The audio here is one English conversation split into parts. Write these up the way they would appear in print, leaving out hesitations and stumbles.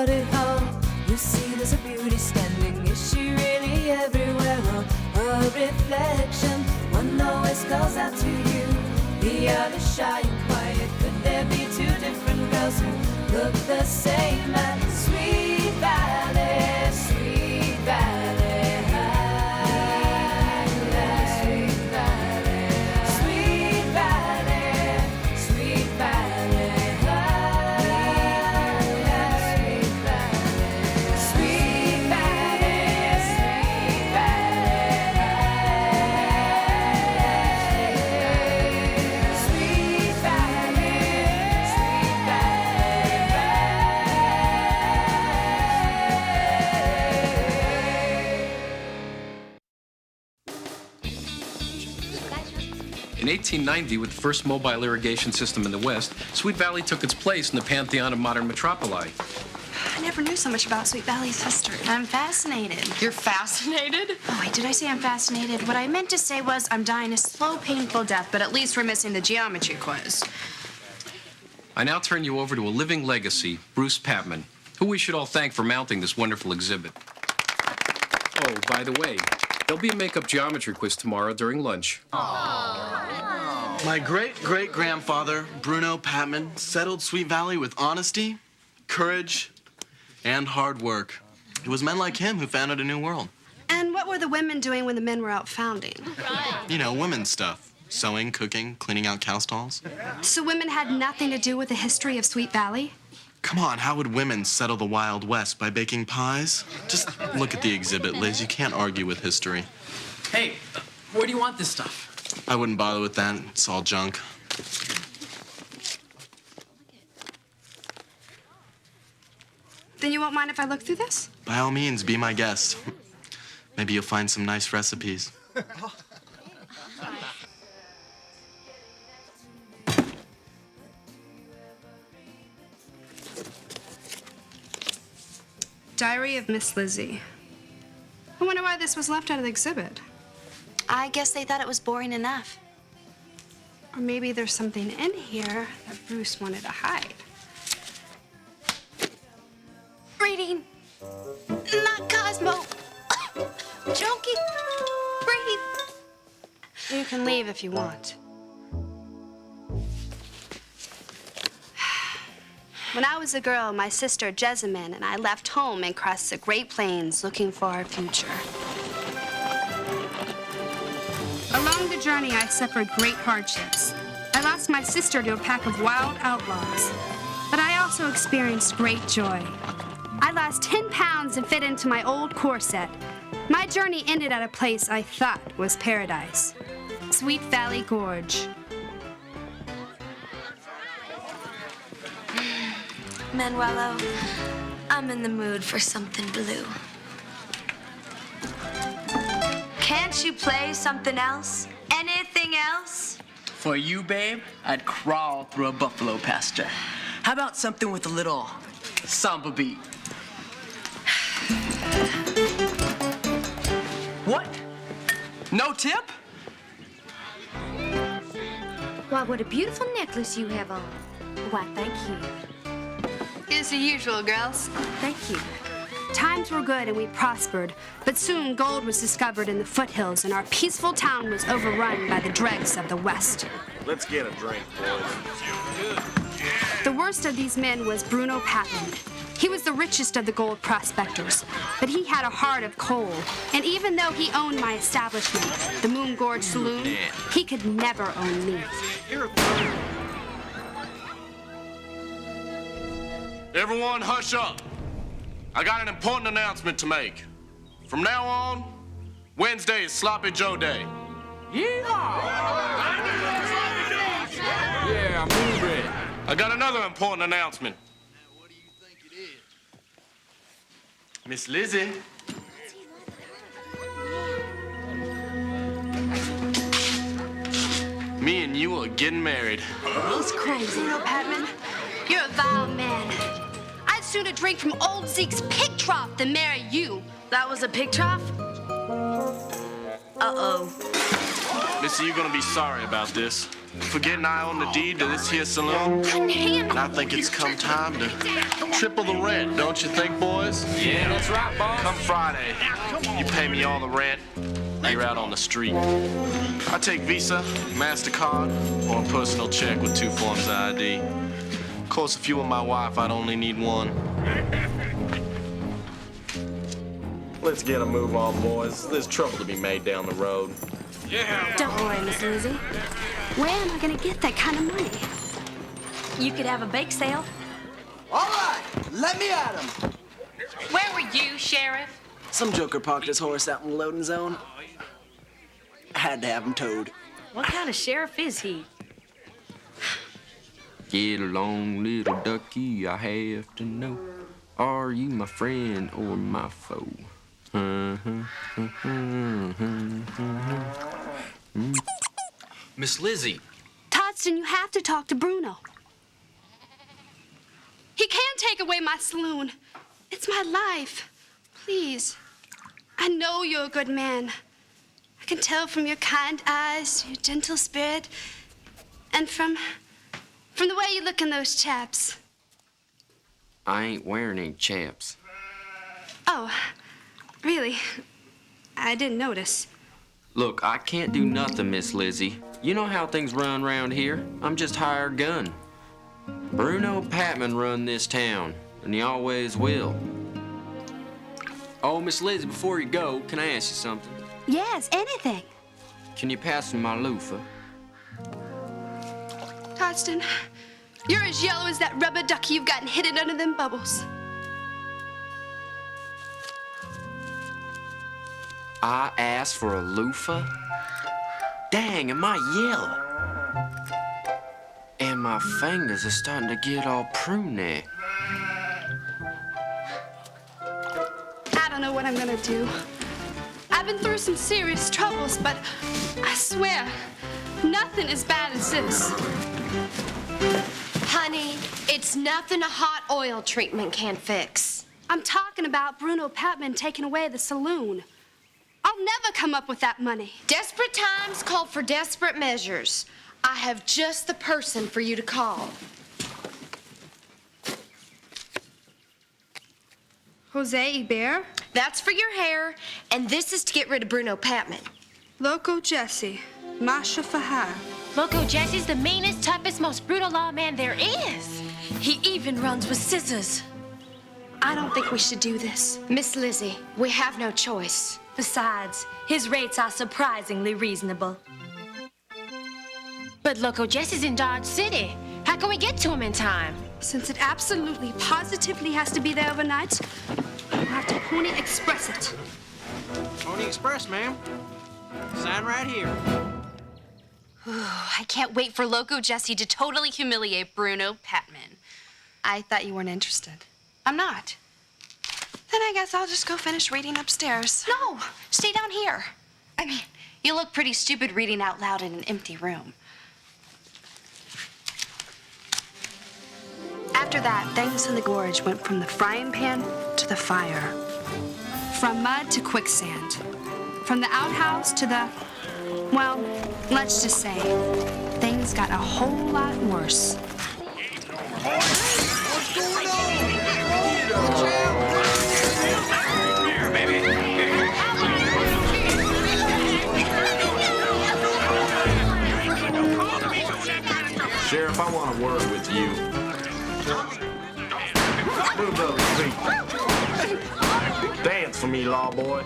Howdy ho, you see there's a beauty standing. Is she really everywhere? Or a reflection? One always goes out to you, the other shy and quiet. Could there be two different girls who look the same at Sweet Valley, Sweet Valley? In 1890, with the first mobile irrigation system in the West, Sweet Valley took its place in the pantheon of modern metropoli. I never knew so much about Sweet Valley's history. I'm fascinated. You're fascinated? Oh, wait, did I say I'm fascinated? What I meant to say was I'm dying a slow, painful death, but at least we're missing the geometry quiz. I now turn you over to a living legacy, Bruce Patman, who we should all thank for mounting this wonderful exhibit. Oh, by the way, there'll be a makeup geometry quiz tomorrow during lunch. My great-great-grandfather, Bruno Patman, settled Sweet Valley with honesty, courage, and hard work. It was men like him who founded a new world. And what were the women doing when the men were out founding? You know, women's stuff. Sewing, cooking, cleaning out cow stalls. So women had nothing to do with the history of Sweet Valley? Come on, how would women settle the Wild West? By baking pies? Just look at the exhibit, Liz. You can't argue with history. Hey, where do you want this stuff? I wouldn't bother with that. It's all junk. Then you won't mind if I look through this? By all means, be my guest. Maybe you'll find some nice recipes. Diary of Miss Lizzie. I wonder why this was left out of the exhibit. I guess they thought it was boring enough. Or maybe there's something in here that Bruce wanted to hide. Reading. Not Cosmo. Junkie. Breathe. You can leave if you want. When I was a girl, my sister Jessamine and I left home and crossed the Great Plains looking for our future. Along the journey, I suffered great hardships. I lost my sister to a pack of wild outlaws, but I also experienced great joy. I lost 10 pounds and fit into my old corset. My journey ended at a place I thought was paradise, Sweet Valley Gorge. Manuelo, I'm in the mood for something blue. Can't you play something else? Anything else? For you, babe, I'd crawl through a buffalo pasture. How about something with a little samba beat? What? No tip? Why, what a beautiful necklace you have on. Why, thank you. As usual, girls. Thank you. Times were good and we prospered, but soon gold was discovered in the foothills and our peaceful town was overrun by the dregs of the West. Let's get a drink, boys. The worst of these men was Bruno Patman. He was the richest of the gold prospectors, but he had a heart of coal. And even though he owned my establishment, the Moon Gorge Saloon, he could never own me. Everyone hush up. I got an important announcement to make. From now on, Wednesday is Sloppy Joe Day. Yeah, move it. I got another important announcement. Now, what do you think it is? Miss Lizzie. Me and you are getting married. He's crazy, Bruno Patman. You're a vile man. I'd sooner drink from old Zeke's pig trough than marry you. That was a pig trough? Uh-oh. Missy, you're gonna be sorry about this. Forgetting I own the deed to this here saloon. And I think it's come time to triple the rent, don't you think, boys? Yeah, that's right, boss. Come Friday, you pay me all the rent. You're out on the street. I take Visa, MasterCard, or a personal check with 2 forms of ID. Of course, if you were my wife, I'd only need 1. Let's get a move on, boys. There's trouble to be made down the road. Yeah. Don't worry, Miss Lizzie. Where am I gonna get that kind of money? You could have a bake sale. All right, let me at him. Where were you, Sheriff? Some joker parked his horse out in the loading zone. I had to have him towed. What kind of sheriff is he? Get along, little ducky, I have to know. Are you my friend or my foe? Miss Lizzie. Todston, you have to talk to Bruno. He can't take away my saloon. It's my life. Please. I know you're a good man. I can tell from your kind eyes, your gentle spirit, and from the way you look in those chaps. I ain't wearing any chaps. Oh, really? I didn't notice. Look, I can't do nothing, Miss Lizzie. You know how things run around here. I'm just hired gun. Bruno Patman run this town, and he always will. Oh, Miss Lizzie, before you go, can I ask you something? Yes, anything. Can you pass me my loofah? Todston, you're as yellow as that rubber ducky you've gotten hidden under them bubbles. I asked for a loofah? Dang, am I yellow? And my fingers are starting to get all pruny. I don't know what I'm gonna do. I've been through some serious troubles, but I swear, nothing as bad as this. Honey, it's nothing a hot oil treatment can't fix. I'm talking about Bruno Patman taking away the saloon. I'll never come up with that money. Desperate times call for desperate measures. I have just the person for you to call. Jose Ibert, That's for your hair, and this is to get rid of Bruno Patman. Loco Jesse, Masha Fahar. Loco Jesse's the meanest, toughest, most brutal lawman there is. He even runs with scissors. I don't think we should do this. Miss Lizzie, we have no choice. Besides, his rates are surprisingly reasonable. But Loco Jesse's in Dodge City. How can we get to him in time? Since it absolutely, positively has to be there overnight, we'll have to Pony Express it. Pony Express, ma'am. Sign right here. I can't wait for Loco Jesse to totally humiliate Bruno Patman. I thought you weren't interested. I'm not. Then I guess I'll just go finish reading upstairs. No, stay down here. I mean, you look pretty stupid reading out loud in an empty room. After that, things in the gorge went from the frying pan to the fire. From mud to quicksand. From the outhouse to the, well, let's just say, things got a whole lot worse. What's going on? Sheriff, I want to word with you. Move those feet. Dance for me, law boy.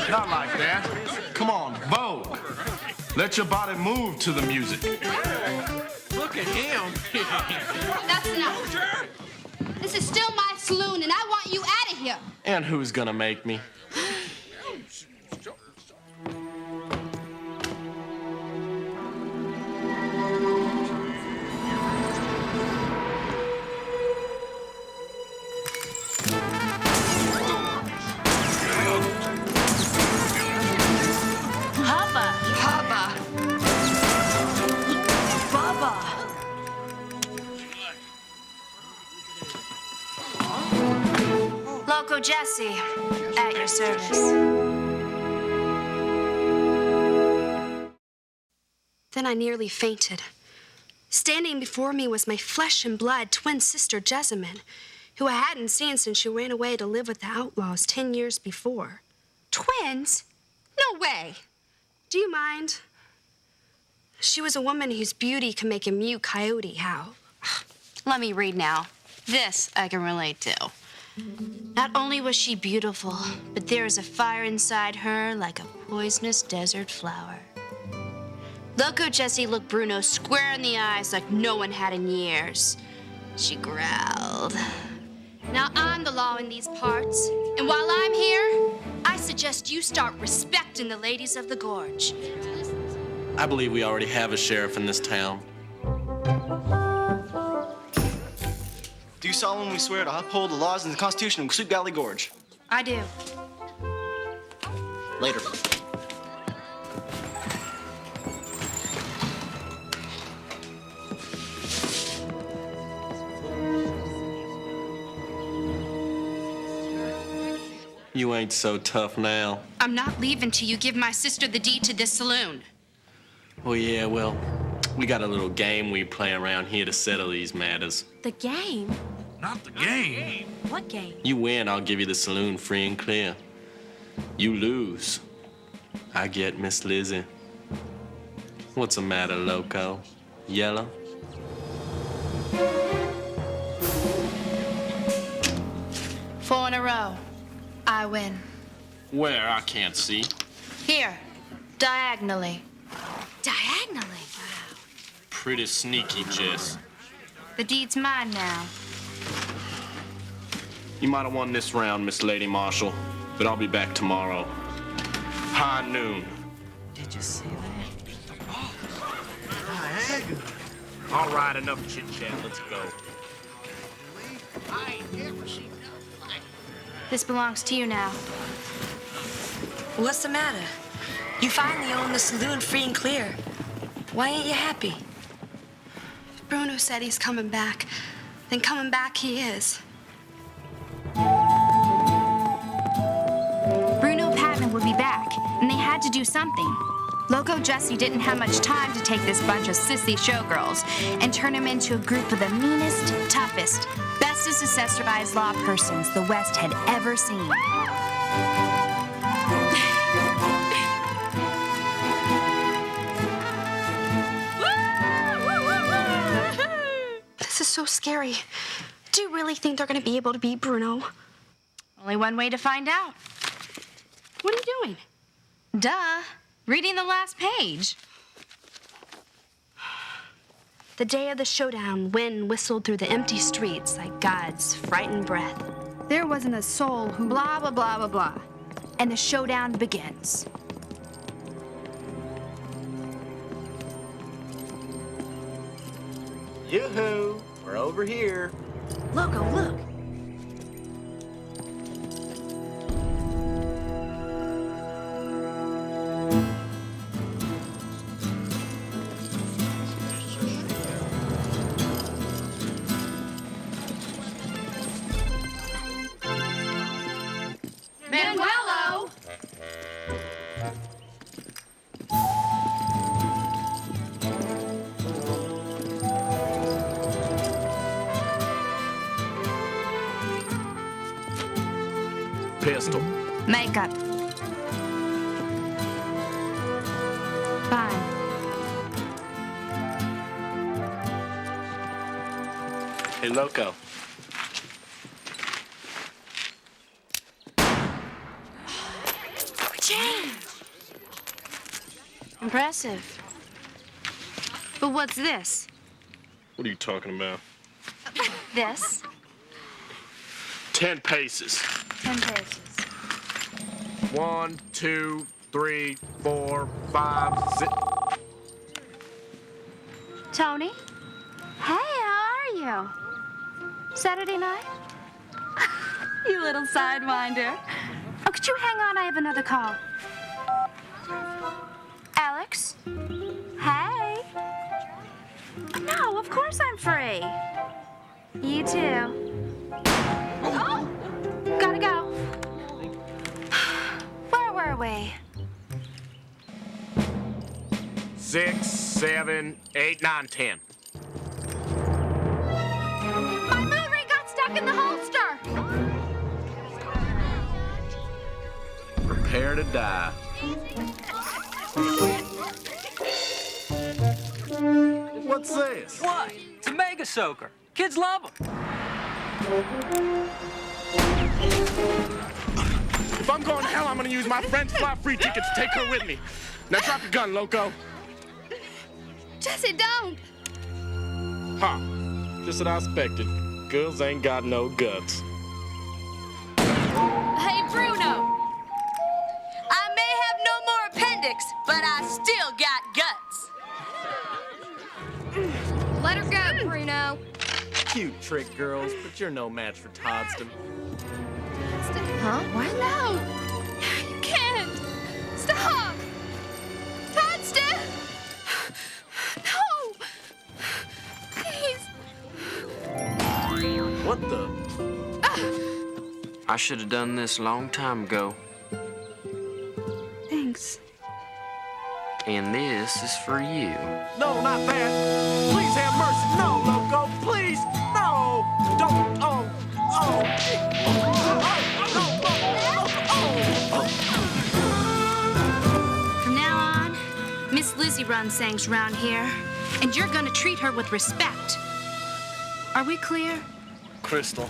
Not like that. Come on, vogue. Let your body move to the music. Look at him. That's enough. This is still my saloon, and I want you out of here. And who's gonna make me? Loco Jesse, at your service. Then I nearly fainted. Standing before me was my flesh and blood twin sister, Jessamine, who I hadn't seen since she ran away to live with the outlaws 10 years before. Twins? No way! Do you mind? She was a woman whose beauty can make a mute coyote howl. Let me read now. This I can relate to. Not only was she beautiful, but there was a fire inside her like a poisonous desert flower. Loco Jessie looked Bruno square in the eyes like no one had in years. She growled. Now I'm the law in these parts, and while I'm here, I suggest you start respecting the ladies of the gorge. I believe we already have a sheriff in this town. Do you solemnly swear to uphold the laws and the Constitution of Sweet Valley Gorge? I do. Later. You ain't so tough now. I'm not leaving till you give my sister the deed to this saloon. Oh, yeah, well, we got a little game we play around here to settle these matters. The game? Not the game. What game? You win, I'll give you the saloon free and clear. You lose, I get Miss Lizzie. What's the matter, Loco? Yellow? Four in a row. I win. Where? I can't see. Here, diagonally. Diagonally? Pretty sneaky, Jess. The deed's mine now. You might have won this round, Miss Lady Marshal, but I'll be back tomorrow. High noon. Did you see that? All right, enough chit-chat. Let's go. This belongs to you now. What's the matter? You finally own the saloon free and clear. Why ain't you happy? Bruno said he's coming back. Then coming back he is. Bruno Patman would be back, and they had to do something. Loco Jessie didn't have much time to take this bunch of sissy showgirls and turn them into a group of the meanest, toughest, bestest accessorized law persons the West had ever seen. This is so scary. Do you really think they're going to be able to beat Bruno? Only one way to find out. What are you doing? Duh. Reading the last page. The day of the showdown, wind whistled through the empty streets like God's frightened breath. There wasn't a soul who blah, blah, blah, blah, blah. And the showdown begins. Yoo-hoo! We're over here. Loco, look. Manuelo! Pistol. Makeup. Fine. Hey, Loco. Impressive. But what's this? What are you talking about? This? 10 paces. 10 paces. 1, 2, 3, 4, 5, 6. Tony? Hey, how are you? Saturday night? You little sidewinder. Oh, could you hang on? I have another call. Alex? Hey? No, of course I'm free. You too. Oh! Gotta go. Where were we? 6, 7, 8, 9, 10. My moon ring got stuck in the holster! Prepare to die. What's this? What? It's a mega soaker. Kids love them. If I'm going to hell, I'm going to use my friend's fly free ticket to take her with me. Now drop your gun, loco. Jesse, don't! Huh. Just what I expected. Girls ain't got no guts. Hey, Bruno. I may have no more appendix, but I still got guts. Let her go, Bruno. Cute trick, girls, but you're no match for Toddston. Huh? What? No! You can't! Stop! Todston! No! Please! What the? I should have done this a long time ago. Thanks. And this is for you. No, not that. Please have mercy. No, loco, please. No. Don't. Oh. Oh. From now on, Miss Lizzie runs things round here, and you're gonna treat her with respect. Are we clear? Crystal.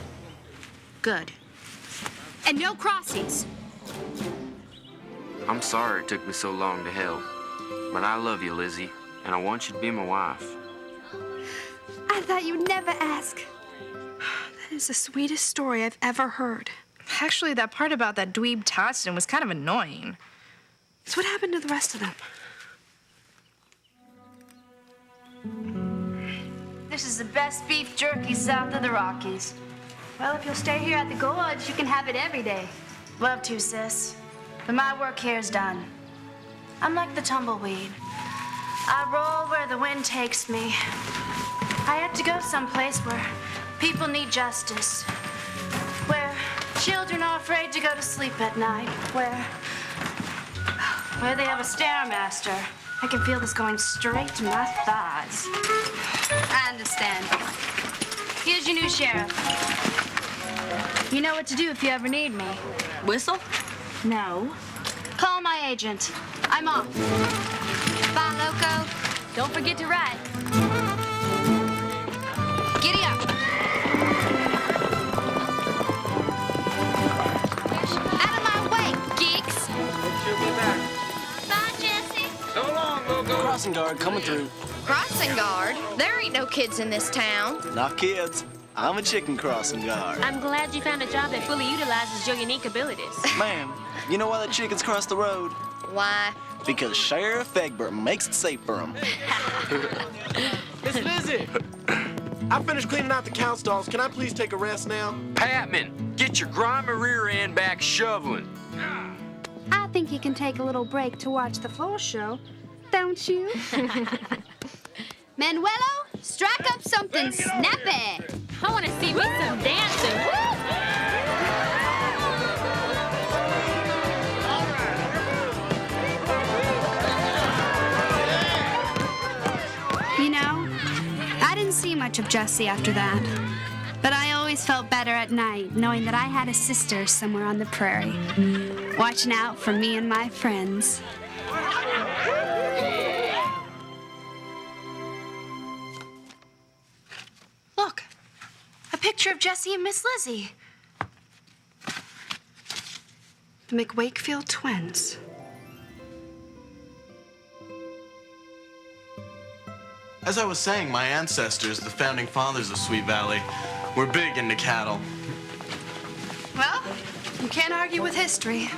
Good. And no crossies. I'm sorry it took me so long to help, but I love you, Lizzie, and I want you to be my wife. I thought you'd never ask. That is the sweetest story I've ever heard. Actually, that part about that dweeb Todston was kind of annoying. So what happened to the rest of them? This is the best beef jerky south of the Rockies. Well, if you'll stay here at the gorge, you can have it every day. Love to, sis. But my work here is done. I'm like the tumbleweed. I roll where the wind takes me. I have to go someplace where people need justice. Where children are afraid to go to sleep at night. Where they have a stairmaster. I can feel this going straight to my thighs. I understand. Here's your new sheriff. You know what to do if you ever need me. Whistle? No. Call my agent. I'm off. Bye, loco. Don't forget to ride. Giddy up. Out of my way, geeks. She'll be back. Bye, Jesse. So long, loco. Crossing guard coming through. Crossing guard? There ain't no kids in this town. Not kids. I'm a chicken crossing guard. I'm glad you found a job that fully utilizes your unique abilities. Ma'am, you know why the chickens cross the road? Why? Because Sheriff Egbert makes it safe for them. Miss Lizzie, I finished cleaning out the cow stalls. Can I please take a rest now? Patman, get your grimy rear end back shoveling. I think you can take a little break to watch the floor show, don't you? Manuelo, strike up something snappy. I want to see me some dancing. You know, I didn't see much of Jesse after that. But I always felt better at night knowing that I had a sister somewhere on the prairie, watching out for me and my friends. Look, a picture of Jesse and Miss Lizzie. The McWakefield twins. As I was saying, my ancestors, the founding fathers of Sweet Valley, were big into cattle. Well, you can't argue with history.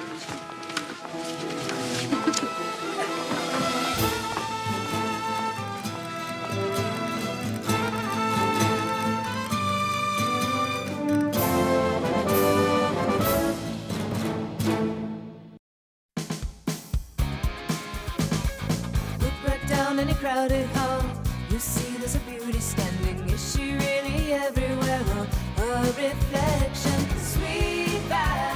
In a crowded hall, you see there's a beauty standing. Is she really everywhere? Or a reflection? Sweet Valley.